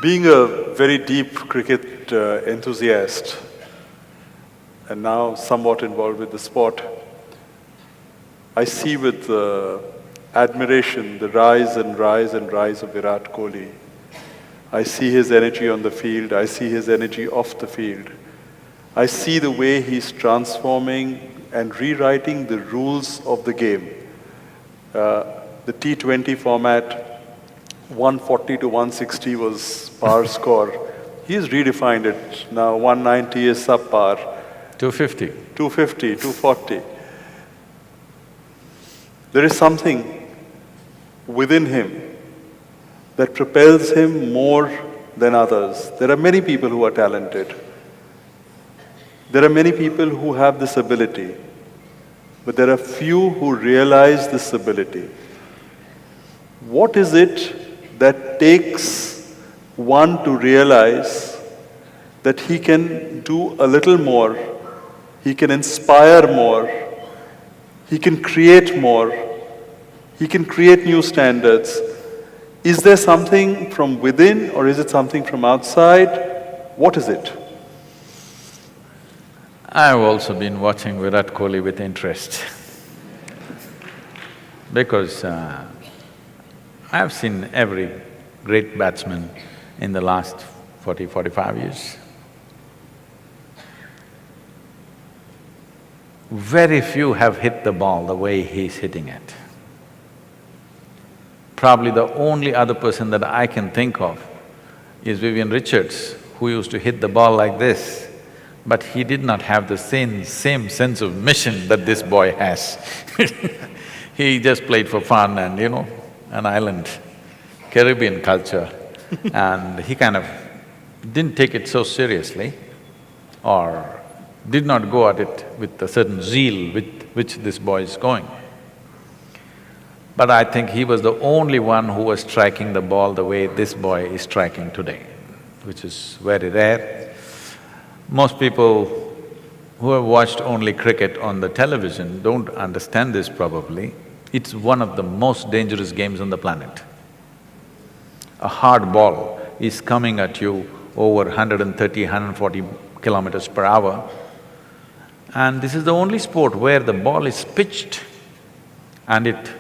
Being a very deep cricket enthusiast and now somewhat involved with the sport, I see with admiration the rise and rise and rise of Virat Kohli. I see his energy on the field, I see his energy off the field. I see the way he's transforming and rewriting the rules of the game. The T20 format, 140 to 160 was par score. He's redefined it. Now 190 is subpar. 250. 250, 240. There is something within him that propels him more than others. There are many people who are talented. There are many people who have this ability, but there are few who realize this ability. What is it that takes one to realize that he can do a little more, he can inspire more, he can create more, he can create new standards? Is there something from within or is it something from outside? What is it? I've also been watching Virat Kohli with interest because I've seen every great batsman in the last 40–45 years. Very few have hit the ball the way he's hitting it. Probably the only other person that I can think of is Vivian Richards, who used to hit the ball like this, but he did not have the same sense of mission that this boy has. He just played for fun and, an island, Caribbean culture, and he kind of didn't take it so seriously or did not go at it with a certain zeal with which this boy is going. But I think he was the only one who was striking the ball the way this boy is striking today, which is very rare. Most people who have watched only cricket on the television don't understand this probably. It's one of the most dangerous games on the planet. A hard ball is coming at you over 130, 140 kilometers per hour, and this is the only sport where the ball is pitched and it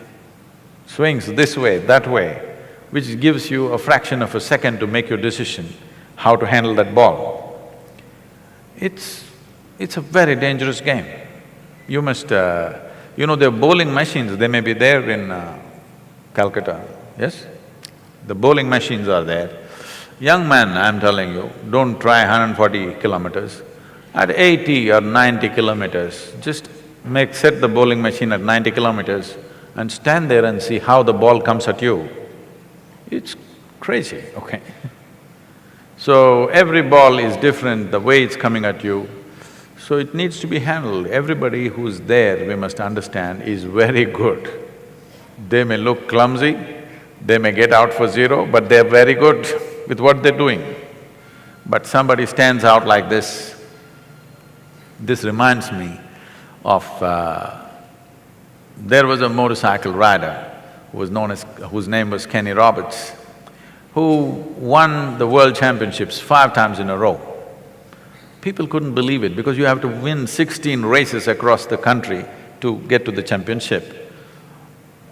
swings this way, that way, which gives you a fraction of a second to make your decision how to handle that ball. It's a very dangerous game. You must… there are bowling machines, they may be there in Calcutta, yes? The bowling machines are there. Young man, I'm telling you, don't try 140 kilometers. At 80 or 90 kilometers, just set the bowling machine at 90 kilometers and stand there and see how the ball comes at you. It's crazy, okay? So every ball is different, the way it's coming at you, so it needs to be handled. Everybody who's there, we must understand, is very good. They may look clumsy, they may get out for zero, but they're very good with what they're doing. But somebody stands out like this. This reminds me of… there was a motorcycle rider whose name was Kenny Roberts, who won the world championships 5 times in a row. People couldn't believe it because you have to win 16 races across the country to get to the championship.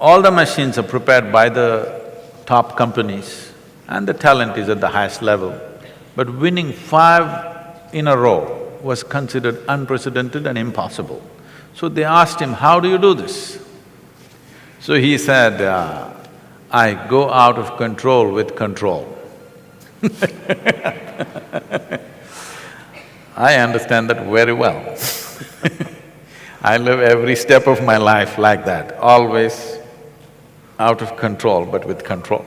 All the machines are prepared by the top companies and the talent is at the highest level. But winning 5 in a row was considered unprecedented and impossible. So they asked him, how do you do this? So he said, I go out of control with control. I understand that very well. I live every step of my life like that, always out of control but with control.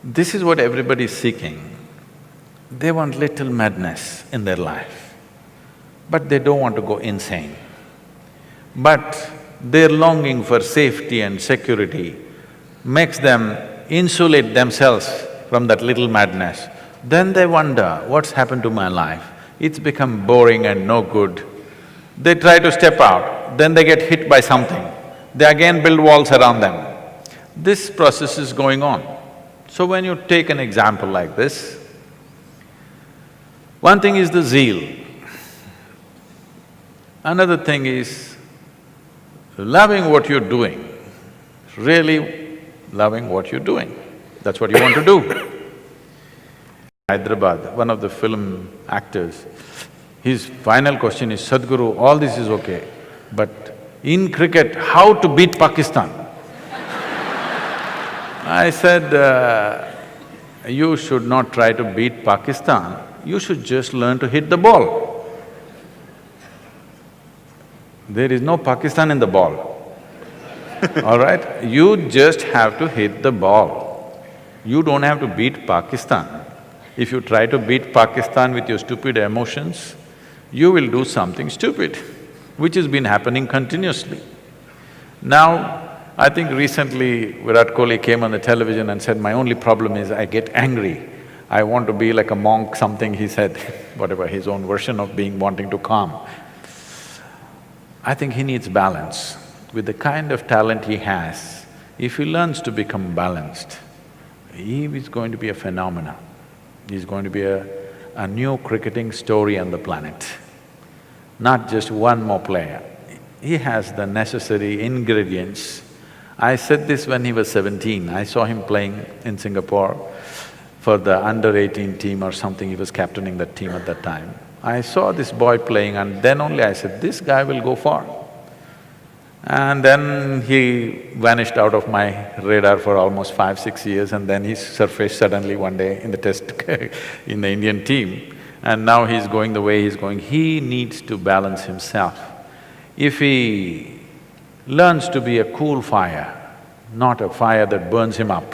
This is what everybody is seeking. They want little madness in their life, but they don't want to go insane. But their longing for safety and security makes them insulate themselves from that little madness. Then they wonder, what's happened to my life? It's become boring and no good. They try to step out, then they get hit by something. They again build walls around them. This process is going on. So when you take an example like this, one thing is the zeal. Another thing is loving what you're doing, really loving what you're doing. That's what you want to do. Hyderabad, one of the film actors, his final question is, Sadhguru, all this is okay, but in cricket, how to beat Pakistan? I said, you should not try to beat Pakistan, you should just learn to hit the ball. There is no Pakistan in the ball, all right? You just have to hit the ball. You don't have to beat Pakistan. If you try to beat Pakistan with your stupid emotions, you will do something stupid, which has been happening continuously. Now, I think recently Virat Kohli came on the television and said, my only problem is I get angry. I want to be like a monk, something he said, whatever, his own version of being wanting to calm. I think he needs balance. With the kind of talent he has, if he learns to become balanced, he is going to be a phenomenon. He's going to be a new cricketing story on the planet, not just one more player. He has the necessary ingredients. I said this when he was 17, I saw him playing in Singapore for the under-18 team or something, he was captaining that team at that time. I saw this boy playing and then only I said, this guy will go far. And then he vanished out of my radar for almost 5–6 years and then he surfaced suddenly one day in the test in the Indian team. And now he's going the way he's going. He needs to balance himself. If he learns to be a cool fire, not a fire that burns him up,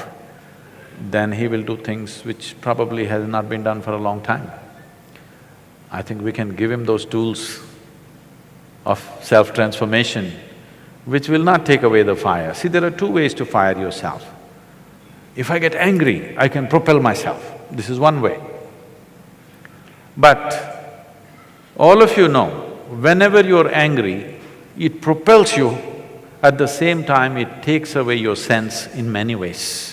then he will do things which probably has not been done for a long time. I think we can give him those tools of self-transformation, which will not take away the fire. See, there are two ways to fire yourself. If I get angry, I can propel myself, this is one way. But all of you know, whenever you're angry, it propels you, at the same time it takes away your sense in many ways.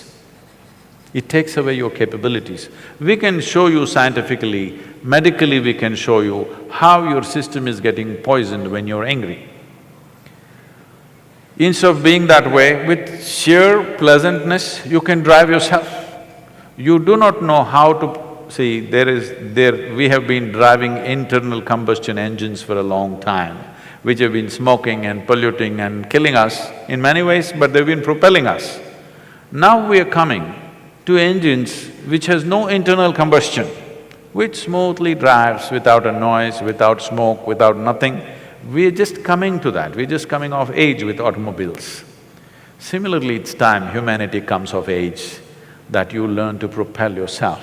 It takes away your capabilities. We can show you scientifically, medically we can show you how your system is getting poisoned when you're angry. Instead of being that way, with sheer pleasantness, you can drive yourself. You do not know how to… See, we have been driving internal combustion engines for a long time, which have been smoking and polluting and killing us in many ways, but they've been propelling us. Now we are coming to engines which has no internal combustion, which smoothly drives without a noise, without smoke, without nothing. We're just coming to that, we're just coming of age with automobiles. Similarly, it's time humanity comes of age, that you learn to propel yourself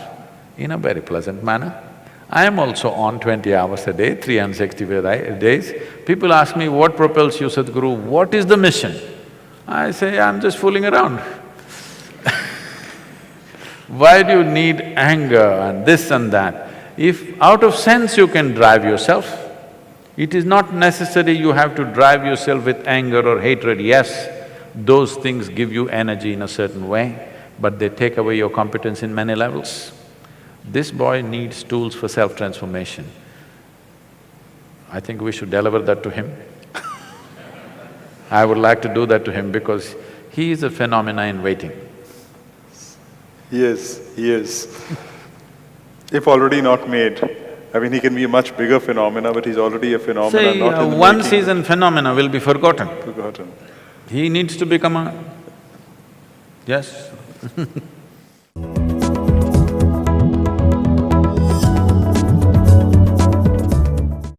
in a very pleasant manner. I am also on 20 hours a day, 365 days. People ask me, what propels you, Sadhguru? What is the mission? I say, I'm just fooling around. Why do you need anger and this and that? If out of sense you can drive yourself, it is not necessary you have to drive yourself with anger or hatred. Yes, those things give you energy in a certain way, but they take away your competence in many levels. This boy needs tools for self-transformation. I think we should deliver that to him. I would like to do that to him because he is a phenomenon in waiting. Yes, he is. If already not made, I mean, he can be a much bigger phenomena, but he's already a phenomena, See, not in the one making. season phenomena will be forgotten. Forgotten. He needs to become a… Yes